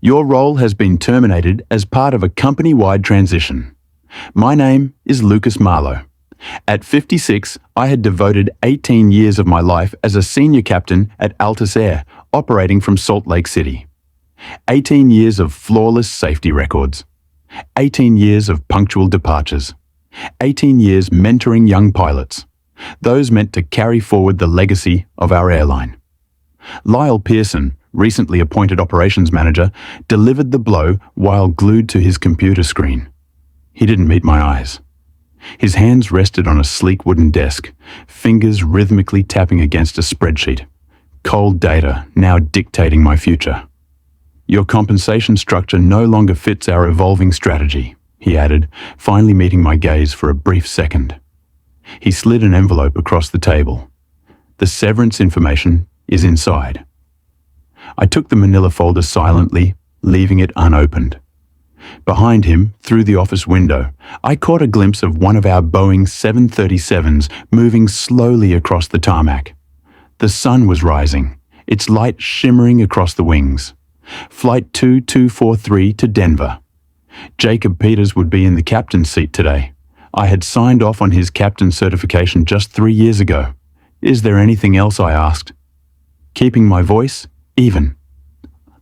Your role has been terminated as part of a company-wide transition. My name is Lucas Marlowe. At 56, I had devoted 18 years of my life as a senior captain at Altus Air, operating from Salt Lake City. 18 years of flawless safety records. 18 years of punctual departures. 18 years mentoring young pilots, those meant to carry forward the legacy of our airline. Lyle Pearson, recently appointed operations manager, delivered the blow while glued to his computer screen. He didn't meet my eyes. His hands rested on a sleek wooden desk, fingers rhythmically tapping against a spreadsheet. Cold data now dictating my future. Your compensation structure no longer fits our evolving strategy, he added, finally meeting my gaze for a brief second. He slid an envelope across the table. The severance information is inside. I took the manila folder silently, leaving it unopened. Behind him, through the office window, I caught a glimpse of one of our Boeing 737s moving slowly across the tarmac. The sun was rising, its light shimmering across the wings. Flight 2243 to Denver. Jacob Peters would be in the captain's seat today. I had signed off on his captain certification just 3 years ago. Is there anything else, I asked? Keeping my voice even.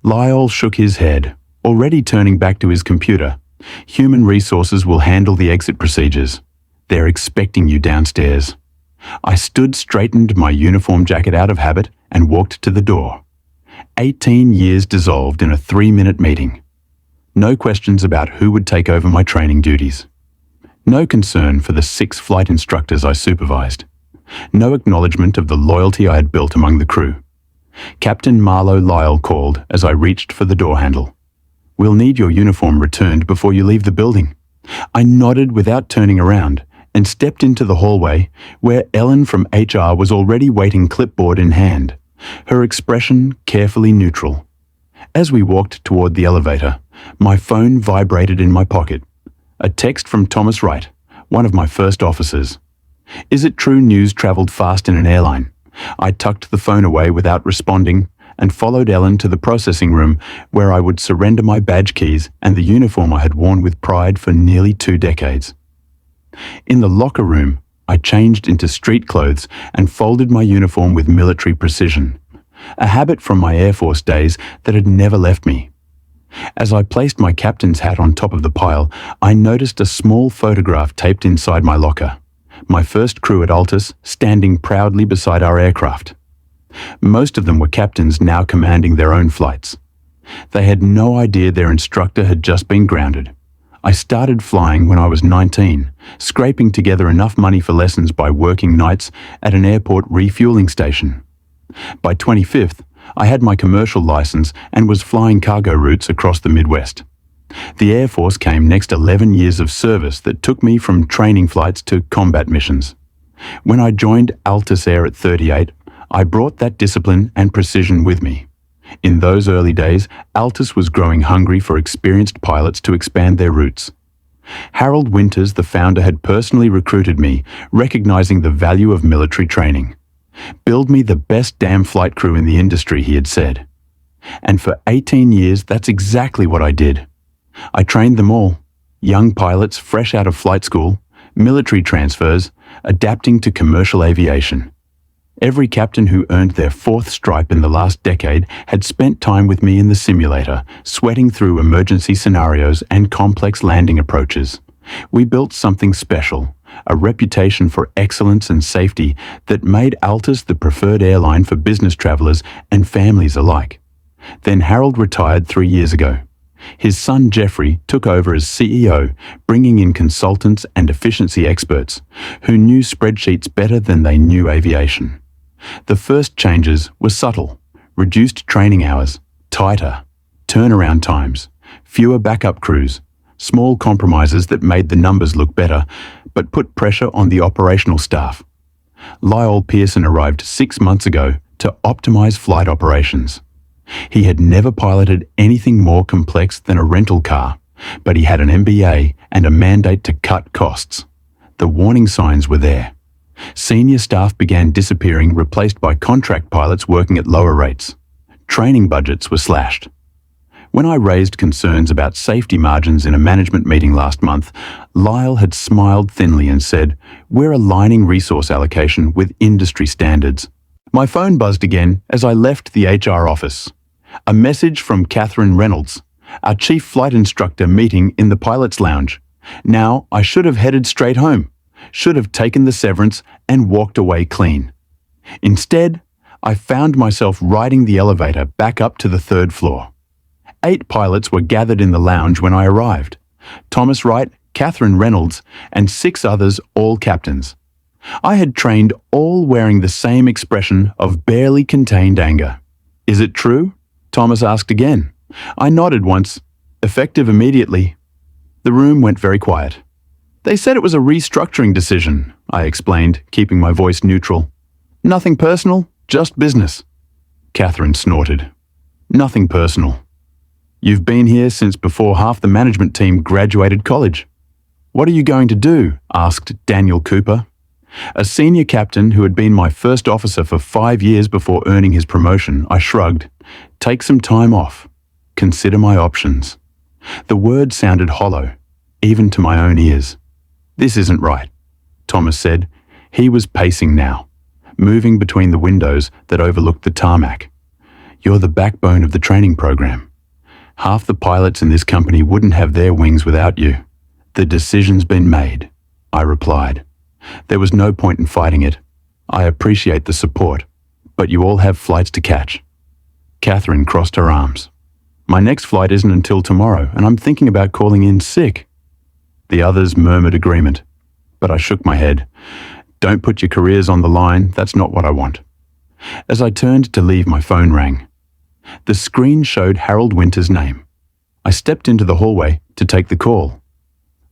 Lyle shook his head, already turning back to his computer. Human resources will handle the exit procedures. They're expecting you downstairs. I straightened my uniform jacket out of habit and walked to the door. 18 years dissolved in a 3-minute meeting. No questions about who would take over my training duties. No concern for the 6 flight instructors I supervised. No acknowledgement of the loyalty I had built among the crew. Captain Marlowe Lyle called as I reached for the door handle. We'll need your uniform returned before you leave the building. I nodded without turning around and stepped into the hallway where Ellen from HR was already waiting, clipboard in hand, her expression carefully neutral. As we walked toward the elevator, my phone vibrated in my pocket. A text from Thomas Wright, one of my first officers. Is it true news traveled fast in an airline? I tucked the phone away without responding and followed Ellen to the processing room where I would surrender my badge keys and the uniform I had worn with pride for nearly 2 decades. In the locker room, I changed into street clothes and folded my uniform with military precision, a habit from my Air Force days that had never left me. As I placed my captain's hat on top of the pile, I noticed a small photograph taped inside my locker. My first crew at Altus standing proudly beside our aircraft. Most of them were captains now commanding their own flights. They had no idea their instructor had just been grounded. I started flying when I was 19, scraping together enough money for lessons by working nights at an airport refueling station. By 25th, I had my commercial license and was flying cargo routes across the Midwest. The Air Force came next 11 years of service that took me from training flights to combat missions. When I joined Altus Air at 38, I brought that discipline and precision with me. In those early days, Altus was growing hungry for experienced pilots to expand their routes. Harold Winters, the founder, had personally recruited me, recognizing the value of military training. Build me the best damn flight crew in the industry, he had said. And for 18 years, that's exactly what I did. I trained them all, young pilots fresh out of flight school, military transfers, adapting to commercial aviation. Every captain who earned their 4th stripe in the last decade had spent time with me in the simulator, sweating through emergency scenarios and complex landing approaches. We built something special, a reputation for excellence and safety that made Altus the preferred airline for business travelers and families alike. Then Harold retired 3 years ago. His son Jeffrey took over as CEO, bringing in consultants and efficiency experts who knew spreadsheets better than they knew aviation. The first changes were subtle: reduced training hours, tighter turnaround times, fewer backup crews, small compromises that made the numbers look better but put pressure on the operational staff. Lyle Pearson arrived 6 months ago to optimize flight operations. He had never piloted anything more complex than a rental car, but he had an MBA and a mandate to cut costs. The warning signs were there. Senior staff began disappearing, replaced by contract pilots working at lower rates. Training budgets were slashed. When I raised concerns about safety margins in a management meeting last month, Lyle had smiled thinly and said, "We're aligning resource allocation with industry standards." My phone buzzed again as I left the HR office. A message from Catherine Reynolds, our chief flight instructor meeting in the pilot's lounge. Now I should have headed straight home, should have taken the severance and walked away clean. Instead, I found myself riding the elevator back up to the 3rd floor. 8 pilots were gathered in the lounge when I arrived. Thomas Wright, Catherine Reynolds, and 6 others, all captains. I had trained all wearing the same expression of barely contained anger. "Is it true?" Thomas asked again. I nodded once, effective immediately. The room went very quiet. "They said it was a restructuring decision," I explained, keeping my voice neutral. "Nothing personal, just business." Catherine snorted. "Nothing personal. You've been here since before half the management team graduated college." "What are you going to do?" asked Daniel Cooper. A senior captain who had been my first officer for 5 years before earning his promotion. I shrugged. "Take some time off. Consider my options." The word sounded hollow, even to my own ears. "This isn't right," Thomas said. He was pacing now, moving between the windows that overlooked the tarmac. "You're the backbone of the training program. Half the pilots in this company wouldn't have their wings without you." "The decision's been made," I replied. "There was no point in fighting it. I appreciate the support, but you all have flights to catch." Catherine crossed her arms. "My next flight isn't until tomorrow, and I'm thinking about calling in sick." The others murmured agreement, but I shook my head. "Don't put your careers on the line, that's not what I want." As I turned to leave, my phone rang. The screen showed Harold Winter's name. I stepped into the hallway to take the call.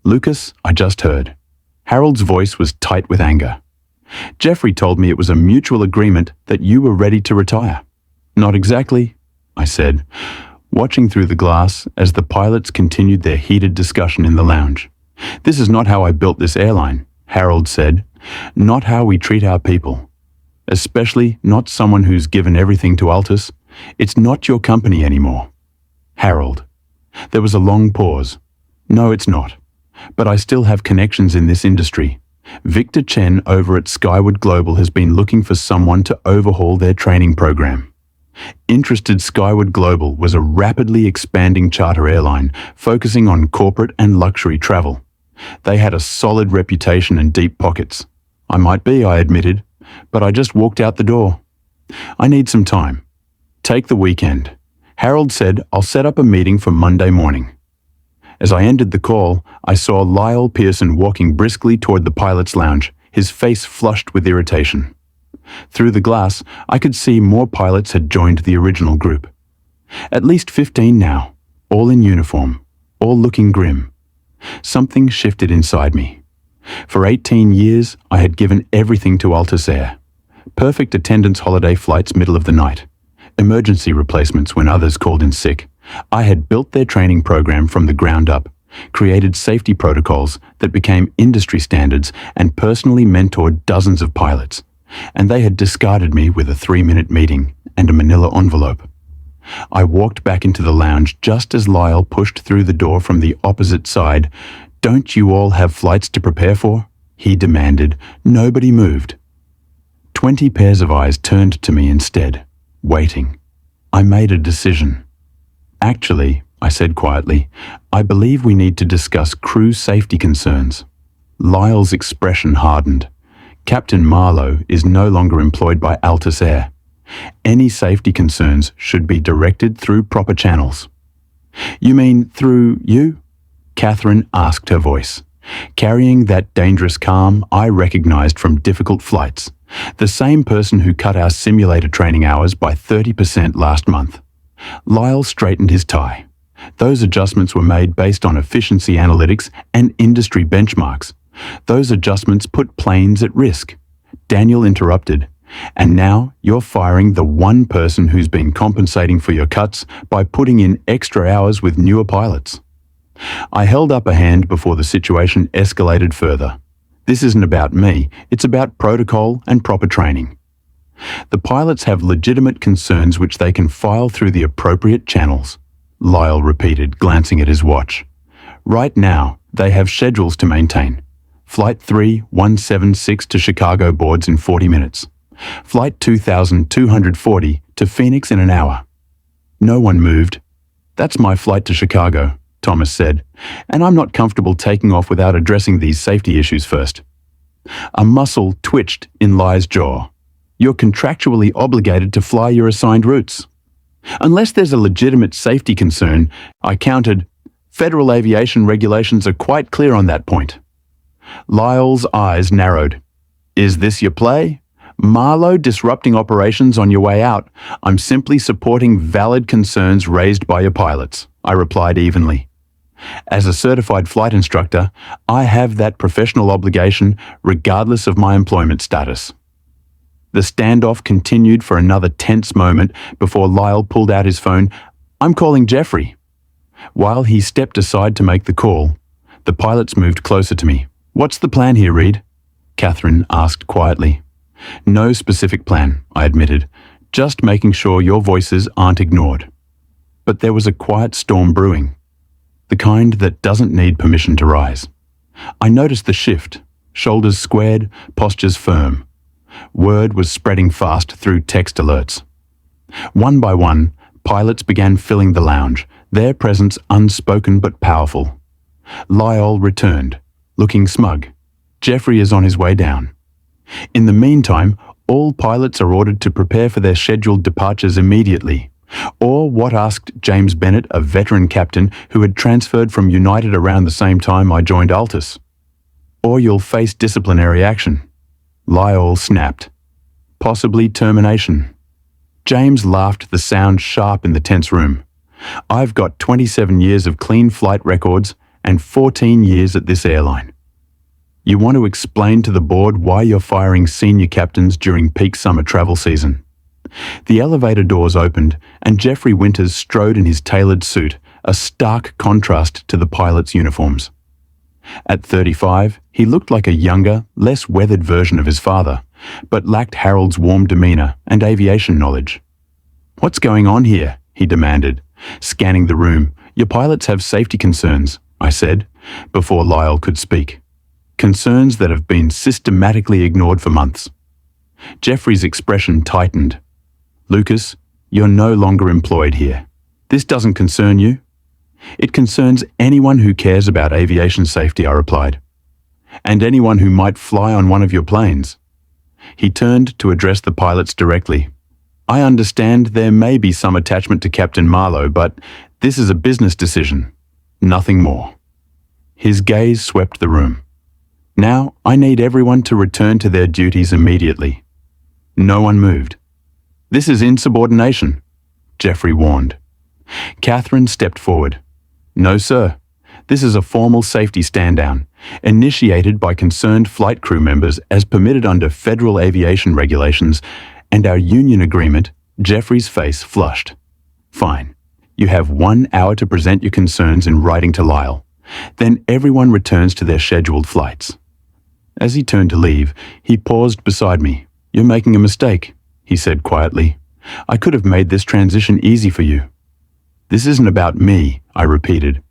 "Lucas, I just heard." Harold's voice was tight with anger. "Jeffrey told me it was a mutual agreement that you were ready to retire." "Not exactly," I said, watching through the glass as the pilots continued their heated discussion in the lounge. "This is not how I built this airline," Harold said. "Not how we treat our people. Especially not someone who's given everything to Altus. It's not your company anymore." "Harold." There was a long pause. "No, it's not. But I still have connections in this industry. Victor Chen over at Skyward Global has been looking for someone to overhaul their training program." Interested Skyward Global was a rapidly expanding charter airline focusing on corporate and luxury travel. They had a solid reputation and deep pockets. I might be, I admitted, but I just walked out the door. "I need some time. Take the weekend." Harold said, "I'll set up a meeting for Monday morning." As I ended the call, I saw Lyle Pearson walking briskly toward the pilot's lounge, his face flushed with irritation. Through the glass, I could see more pilots had joined the original group. At least 15 now, all in uniform, all looking grim. Something shifted inside me. For 18 years, I had given everything to Altus Air. Perfect attendance holiday flights middle of the night. Emergency replacements when others called in sick. I had built their training program from the ground up, created safety protocols that became industry standards, and personally mentored dozens of pilots. And they had discarded me with a 3-minute meeting and a manila envelope. I walked back into the lounge just as Lyle pushed through the door from the opposite side. "Don't you all have flights to prepare for?" he demanded. Nobody moved. 20 pairs of eyes turned to me instead, waiting. I made a decision. "Actually," I said quietly, "I believe we need to discuss crew safety concerns." Lyle's expression hardened. Captain Marlowe is no longer employed by Altus Air. Any safety concerns should be directed through proper channels. "You mean through you?" Catherine asked, her voice, carrying that dangerous calm I recognized from difficult flights. The same person who cut our simulator training hours by 30% last month. Lyle straightened his tie. Those adjustments were made based on efficiency analytics and industry benchmarks. Those adjustments put planes at risk. Daniel interrupted. "And now you're firing the one person who's been compensating for your cuts by putting in extra hours with newer pilots." I held up a hand before the situation escalated further. This isn't about me, it's about protocol and proper training. The pilots have legitimate concerns which they can file through the appropriate channels. Lyle repeated, glancing at his watch. Right now, they have schedules to maintain. Flight 3176 to Chicago boards in 40 minutes. Flight 2240 to Phoenix in an hour. No one moved. That's my flight to Chicago, Thomas said, and I'm not comfortable taking off without addressing these safety issues first. A muscle twitched in Lyle's jaw. You're contractually obligated to fly your assigned routes. Unless there's a legitimate safety concern, I countered, federal aviation regulations are quite clear on that point. Lyle's eyes narrowed. Is this your play? Marlowe disrupting operations on your way out. I'm simply supporting valid concerns raised by your pilots, I replied evenly. As a certified flight instructor, I have that professional obligation regardless of my employment status. The standoff continued for another tense moment before Lyle pulled out his phone. I'm calling Jeffrey. While he stepped aside to make the call, the pilots moved closer to me. What's the plan here, Reed? Catherine asked quietly. No specific plan, I admitted, just making sure your voices aren't ignored. But there was a quiet storm brewing, the kind that doesn't need permission to rise. I noticed the shift, shoulders squared, postures firm. Word was spreading fast through text alerts. One by one, pilots began filling the lounge, their presence unspoken but powerful. Lyle returned, looking smug. Jeffrey is on his way down. In the meantime, all pilots are ordered to prepare for their scheduled departures immediately. Or what asked James Bennett, a veteran captain who had transferred from United around the same time I joined Altus. Or you'll face disciplinary action. Lyle snapped. Possibly termination. James laughed, the sound sharp in the tense room. I've got 27 years of clean flight records and 14 years at this airline. You want to explain to the board why you're firing senior captains during peak summer travel season. The elevator doors opened and Jeffrey Winters strode in his tailored suit, a stark contrast to the pilots' uniforms. At 35, he looked like a younger, less weathered version of his father, but lacked Harold's warm demeanor and aviation knowledge. What's going on here? He demanded, scanning the room. Your pilots have safety concerns, I said, before Lyle could speak. Concerns that have been systematically ignored for months. Jeffrey's expression tightened. Lucas, you're no longer employed here. This doesn't concern you. It concerns anyone who cares about aviation safety, I replied. And anyone who might fly on one of your planes. He turned to address the pilots directly. I understand there may be some attachment to Captain Marlowe, but this is a business decision. Nothing more. His gaze swept the room. Now, I need everyone to return to their duties immediately. No one moved. This is insubordination, Jeffrey warned. Catherine stepped forward. No, sir. This is a formal safety stand-down, initiated by concerned flight crew members as permitted under federal aviation regulations and our union agreement. Jeffrey's face flushed. Fine. You have 1 hour to present your concerns in writing to Lyle. Then everyone returns to their scheduled flights. As he turned to leave, he paused beside me. You're making a mistake, he said quietly. I could have made this transition easy for you. This isn't about me, I repeated.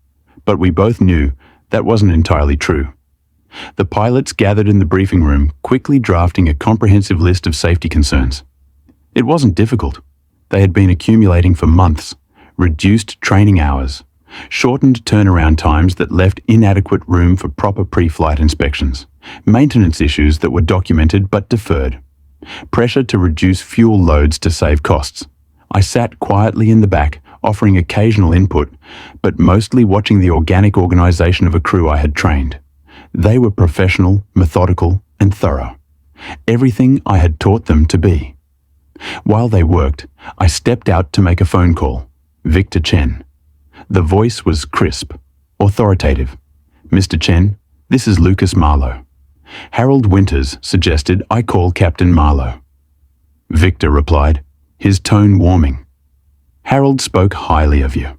But we both knew that wasn't entirely true. The pilots gathered in the briefing room, quickly drafting a comprehensive list of safety concerns. It wasn't difficult. They had been accumulating for months. Reduced training hours, shortened turnaround times that left inadequate room for proper pre-flight inspections, maintenance issues that were documented but deferred, pressure to reduce fuel loads to save costs. I sat quietly in the back, offering occasional input, but mostly watching the organic organization of a crew I had trained. They were professional, methodical, and thorough. Everything I had taught them to be. While they worked, I stepped out to make a phone call. Victor Chen. The voice was crisp, authoritative. Mr. Chen, this is Lucas Marlowe. Harold Winters suggested I call Captain Marlowe. Victor replied, his tone warming. Harold spoke highly of you.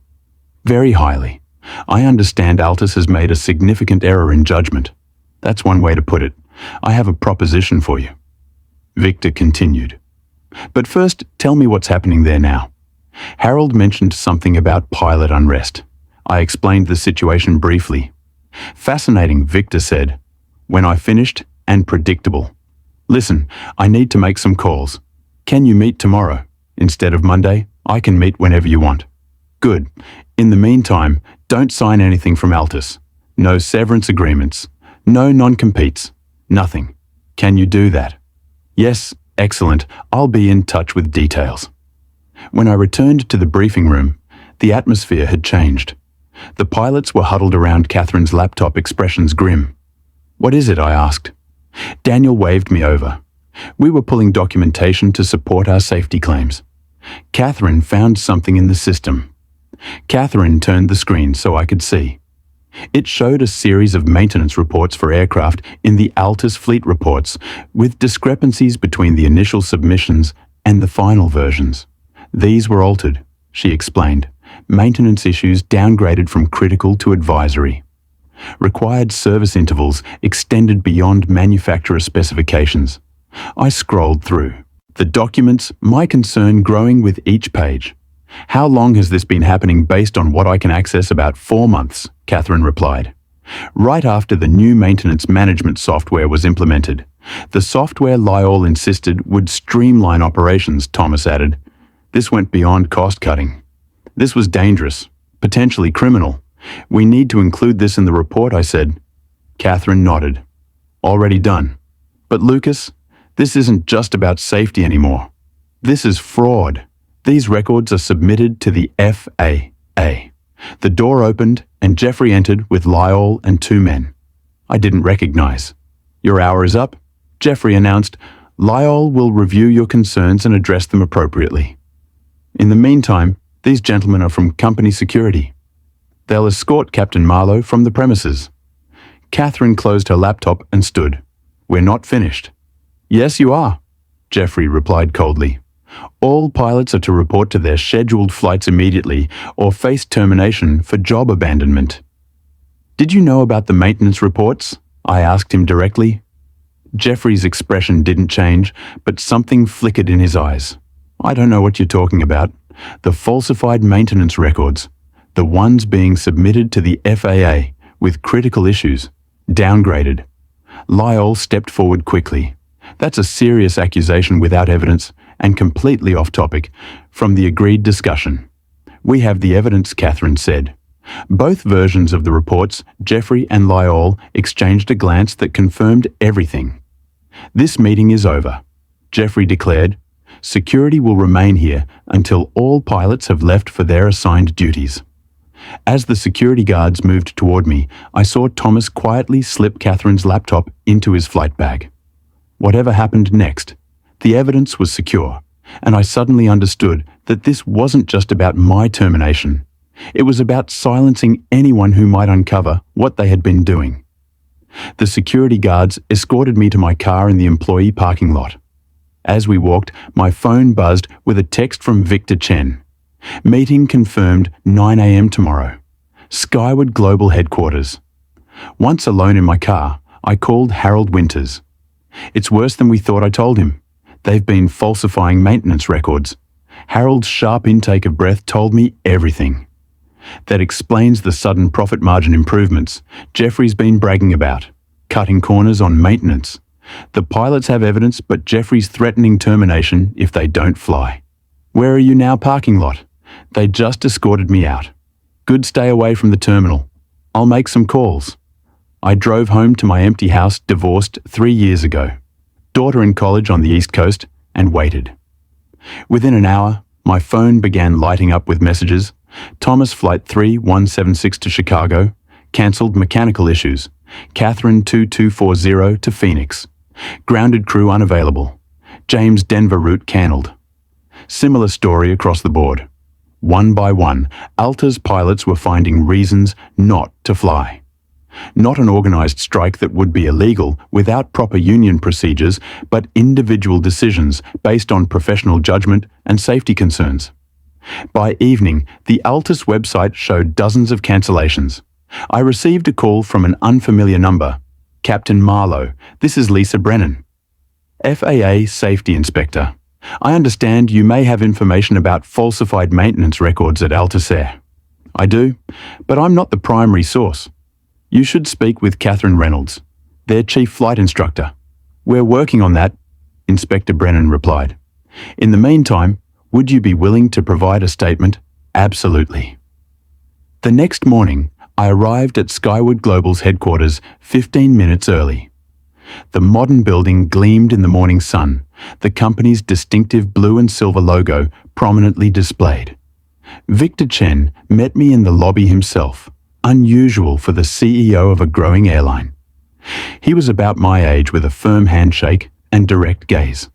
Very highly. I understand Altus has made a significant error in judgment. That's one way to put it. I have a proposition for you. Victor continued. But first, tell me what's happening there now. Harold mentioned something about pilot unrest. I explained the situation briefly. Fascinating, Victor said. When I finished, and predictable. Listen, I need to make some calls. Can you meet tomorrow? Instead of Monday, I can meet whenever you want. Good. In the meantime, don't sign anything from Altus. No severance agreements. No non-competes. Nothing. Can you do that? Yes, excellent. I'll be in touch with details. When I returned to the briefing room, the atmosphere had changed. The pilots were huddled around Catherine's laptop, expressions grim. What is it? I asked. Daniel waved me over. We were pulling documentation to support our safety claims. Catherine found something in the system. Catherine turned the screen so I could see. It showed a series of maintenance reports for aircraft in the Altus fleet reports, with discrepancies between the initial submissions and the final versions. These were altered, she explained. Maintenance issues downgraded from critical to advisory. Required service intervals extended beyond manufacturer specifications. I scrolled through the documents, my concern growing with each page. How long has this been happening? Based on what I can access, about 4 months, Catherine replied. Right after the new maintenance management software was implemented. The software Lyall insisted would streamline operations, Thomas added. This went beyond cost cutting. This was dangerous, potentially criminal. We need to include this in the report, I said. Catherine nodded. Already done. But Lucas, this isn't just about safety anymore. This is fraud. These records are submitted to the FAA. The door opened and Jeffrey entered with Lyall and 2 men. I didn't recognize. Your hour is up, Jeffrey announced. Lyall will review your concerns and address them appropriately. In the meantime, these gentlemen are from company security. They'll escort Captain Marlowe from the premises. Catherine closed her laptop and stood. We're not finished. Yes, you are, Jeffrey replied coldly. All pilots are to report to their scheduled flights immediately or face termination for job abandonment. Did you know about the maintenance reports? I asked him directly. Jeffrey's expression didn't change, but something flickered in his eyes. I don't know what you're talking about. The falsified maintenance records, the ones being submitted to the FAA with critical issues, downgraded. Lyall stepped forward quickly. That's a serious accusation without evidence and completely off topic from the agreed discussion. We have the evidence, Catherine said. Both versions of the reports, Jeffrey and Lyall exchanged a glance that confirmed everything. This meeting is over, Jeffrey declared. Security will remain here until all pilots have left for their assigned duties. As the security guards moved toward me, I saw Thomas quietly slip Catherine's laptop into his flight bag. Whatever happened next, the evidence was secure, and I suddenly understood that this wasn't just about my termination. It was about silencing anyone who might uncover what they had been doing. The security guards escorted me to my car in the employee parking lot. As we walked, my phone buzzed with a text from Victor Chen. Meeting confirmed 9 a.m. tomorrow. Skyward Global Headquarters. Once alone in my car, I called Harold Winters. It's worse than we thought, I told him. They've been falsifying maintenance records. Harold's sharp intake of breath told me everything. That explains the sudden profit margin improvements Jeffrey's been bragging about, cutting corners on maintenance. The pilots have evidence, but Jeffrey's threatening termination if they don't fly. Where are you now, parking lot? They just escorted me out. Good, stay away from the terminal. I'll make some calls. I drove home to my empty house, divorced 3 years ago. Daughter in college on the East Coast, and waited. Within an hour, my phone began lighting up with messages. Thomas Flight 3176 to Chicago, cancelled, mechanical issues. Catherine 2240 to Phoenix. Grounded crew unavailable. James Denver route cancelled. Similar story across the board. One by one, Alta's pilots were finding reasons not to fly. Not an organized strike that would be illegal without proper union procedures, but individual decisions based on professional judgment and safety concerns. By evening, the Altus website showed dozens of cancellations. I received a call from an unfamiliar number. Captain Marlowe, this is Lisa Brennan. FAA Safety Inspector. I understand you may have information about falsified maintenance records at Altair. I do, but I'm not the primary source. You should speak with Catherine Reynolds, their chief flight instructor. We're working on that, Inspector Brennan replied. In the meantime, would you be willing to provide a statement? Absolutely. The next morning, I arrived at Skyward Global's headquarters 15 minutes early. The modern building gleamed in the morning sun, the company's distinctive blue and silver logo prominently displayed. Victor Chen met me in the lobby himself, unusual for the CEO of a growing airline. He was about my age with a firm handshake and direct gaze.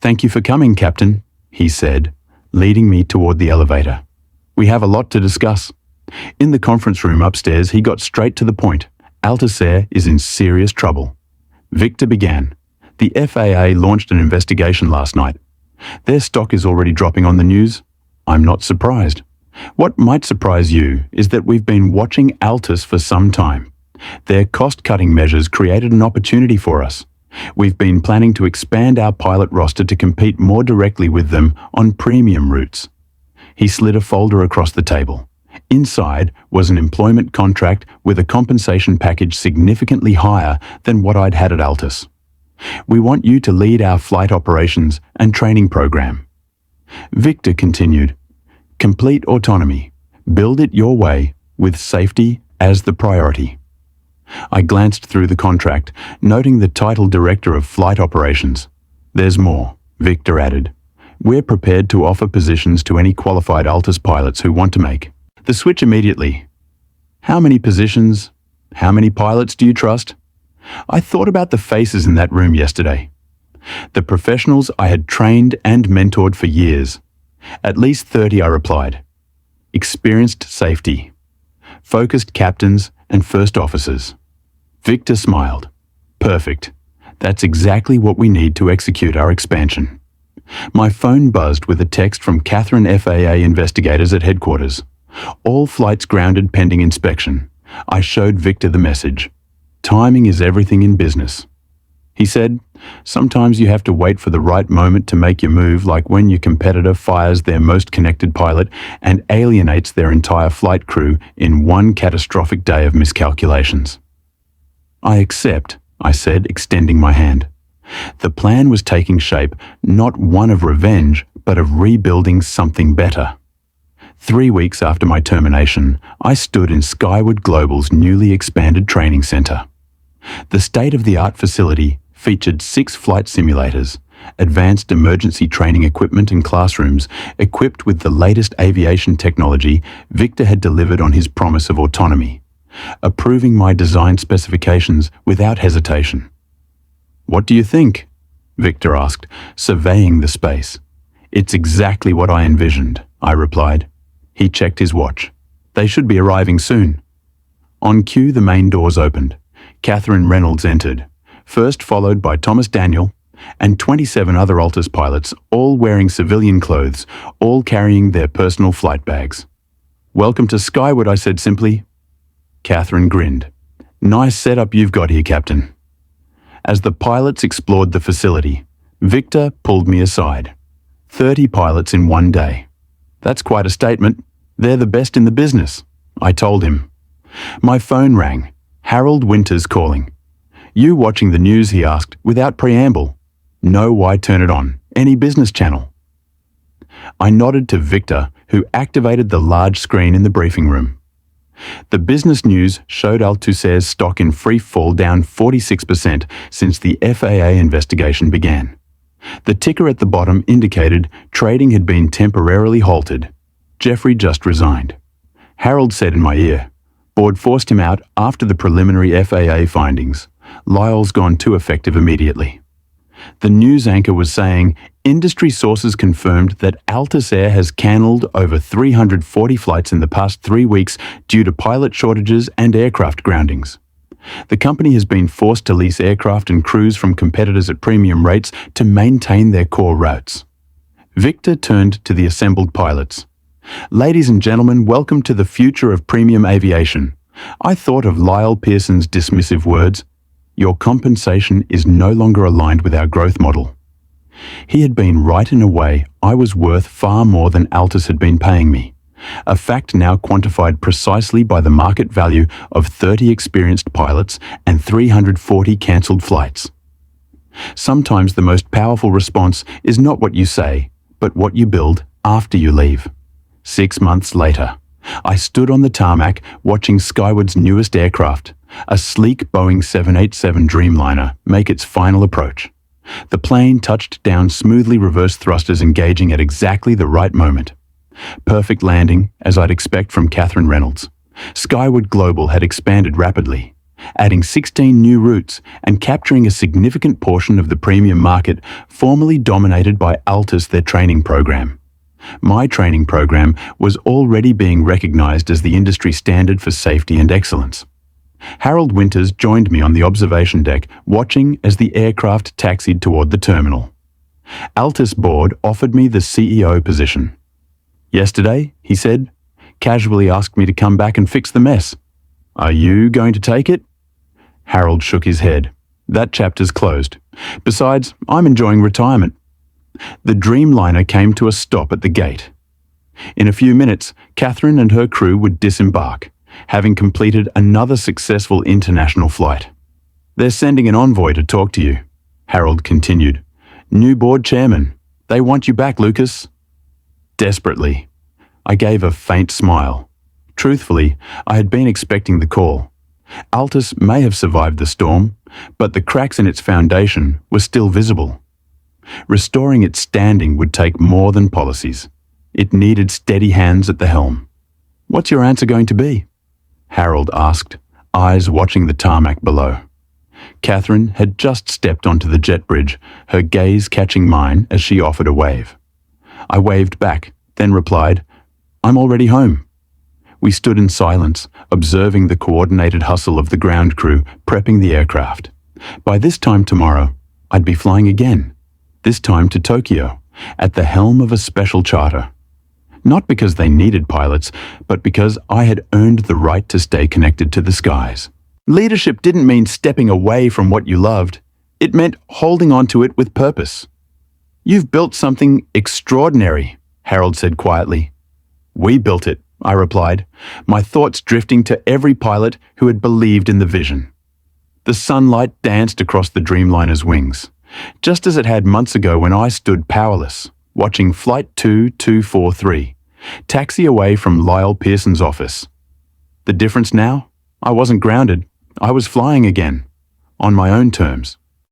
"Thank you for coming, Captain," he said, leading me toward the elevator. "We have a lot to discuss." In the conference room upstairs, he got straight to the point. Altair is in serious trouble. Victor began. The FAA launched an investigation last night. Their stock is already dropping on the news. I'm not surprised. What might surprise you is that we've been watching Altus for some time. Their cost-cutting measures created an opportunity for us. We've been planning to expand our pilot roster to compete more directly with them on premium routes. He slid a folder across the table. Inside was an employment contract with a compensation package significantly higher than what I'd had at Altus. "We want you to lead our flight operations and training program." Victor continued, "Complete autonomy. Build it your way, with safety as the priority." I glanced through the contract, noting the title Director of Flight Operations. "There's more," Victor added. "We're prepared to offer positions to any qualified Altus pilots who want to make the switch immediately." How many positions? How many pilots do you trust? I thought about the faces in that room yesterday. The professionals I had trained and mentored for years. At least 30, I replied. Experienced safety. Focused captains and first officers. Victor smiled. Perfect. That's exactly what we need to execute our expansion. My phone buzzed with a text from Catherine FAA investigators at headquarters. All flights grounded pending inspection. I showed Victor the message. Timing is everything in business. He said, sometimes you have to wait for the right moment to make your move, like when your competitor fires their most connected pilot and alienates their entire flight crew in one catastrophic day of miscalculations. I accept, I said, extending my hand. The plan was taking shape, not one of revenge, but of rebuilding something better. 3 weeks after my termination, I stood in Skyward Global's newly expanded training center. The state-of-the-art facility featured 6 flight simulators, advanced emergency training equipment and classrooms equipped with the latest aviation technology. Victor had delivered on his promise of autonomy, approving my design specifications without hesitation. What do you think? Victor asked, surveying the space. It's exactly what I envisioned, I replied. He checked his watch. They should be arriving soon. On cue, the main doors opened. Catherine Reynolds entered, first followed by Thomas Daniel and 27 other Altus pilots, all wearing civilian clothes, all carrying their personal flight bags. Welcome to Skyward, I said simply. Catherine grinned. Nice setup you've got here, Captain. As the pilots explored the facility, Victor pulled me aside. 30 pilots in one day. That's quite a statement. They're the best in the business, I told him. My phone rang. Harold Winters calling. You watching the news, he asked, without preamble. No, why turn it on? Any business channel? I nodded to Victor, who activated the large screen in the briefing room. The business news showed Altair's stock in free fall, down 46% since the FAA investigation began. The ticker at the bottom indicated trading had been temporarily halted. Jeffrey just resigned. Harold said in my ear, Board forced him out after the preliminary FAA findings. Lyle's gone too effective immediately. The news anchor was saying, industry sources confirmed that Altair has cancelled over 340 flights in the past 3 weeks due to pilot shortages and aircraft groundings. The company has been forced to lease aircraft and crews from competitors at premium rates to maintain their core routes. Victor turned to the assembled pilots. Ladies and gentlemen, welcome to the future of premium aviation. I thought of Lyle Pearson's dismissive words. Your compensation is no longer aligned with our growth model. He had been right in a way I was worth far more than Altus had been paying me, a fact now quantified precisely by the market value of 30 experienced pilots and 340 cancelled flights. Sometimes the most powerful response is not what you say, but what you build after you leave. 6 months later, I stood on the tarmac watching Skyward's newest aircraft, a sleek Boeing 787 Dreamliner, make its final approach. The plane touched down smoothly, reverse thrusters engaging at exactly the right moment. Perfect landing, as I'd expect from Catherine Reynolds. Skyward Global had expanded rapidly, adding 16 new routes and capturing a significant portion of the premium market formerly dominated by Altus, their training program. My training program was already being recognized as the industry standard for safety and excellence. Harold Winters joined me on the observation deck, watching as the aircraft taxied toward the terminal. Altus board offered me the CEO position. "Yesterday," he said, casually asked me to come back and fix the mess. "Are you going to take it?" Harold shook his head. "That chapter's closed. Besides, I'm enjoying retirement." The Dreamliner came to a stop at the gate. In a few minutes, Catherine and her crew would disembark, having completed another successful international flight. "They're sending an envoy to talk to you," Harold continued. "New board chairman. They want you back, Lucas." Desperately. I gave a faint smile. Truthfully, I had been expecting the call. Altus may have survived the storm, but the cracks in its foundation were still visible. Restoring its standing would take more than policies. It needed steady hands at the helm. "What's your answer going to be?" Harold asked, eyes watching the tarmac below. Catherine had just stepped onto the jet bridge, her gaze catching mine as she offered a wave. I waved back, then replied, "I'm already home." We stood in silence, observing the coordinated hustle of the ground crew prepping the aircraft. By this time tomorrow, I'd be flying again, this time to Tokyo, at the helm of a special charter. Not because they needed pilots, but because I had earned the right to stay connected to the skies. Leadership didn't mean stepping away from what you loved. It meant holding on to it with purpose. "You've built something extraordinary," Harold said quietly. "We built it," I replied, my thoughts drifting to every pilot who had believed in the vision. The sunlight danced across the Dreamliner's wings, just as it had months ago when I stood powerless, watching Flight 2243 taxi away from Lyle Pearson's office. The difference now? I wasn't grounded. I was flying again, on my own terms.